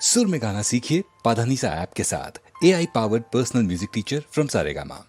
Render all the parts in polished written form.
सुर में गाना सीखिए पाधानीसा ऐप के साथ। AI powered personal music teacher from Saregama.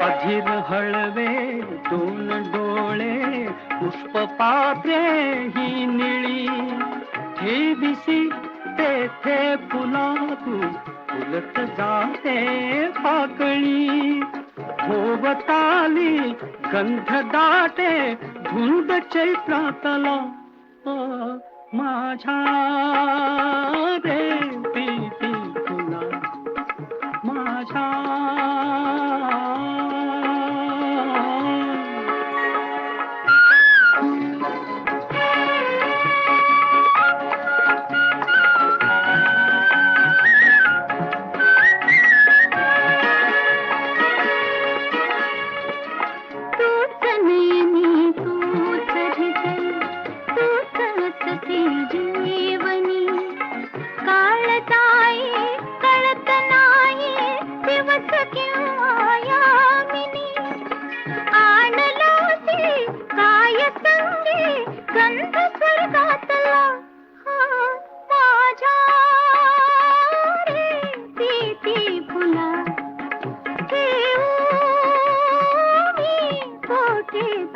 अधीर हळवे दोन डोळे पुष्प पात्रे ही निळी ठेविसी तेथे फुला तू फुलत जाते पाकळी भोवताली गंध दाटे धुंद चैत्रातला माझ्या रे प्रीती फुला माझ्या के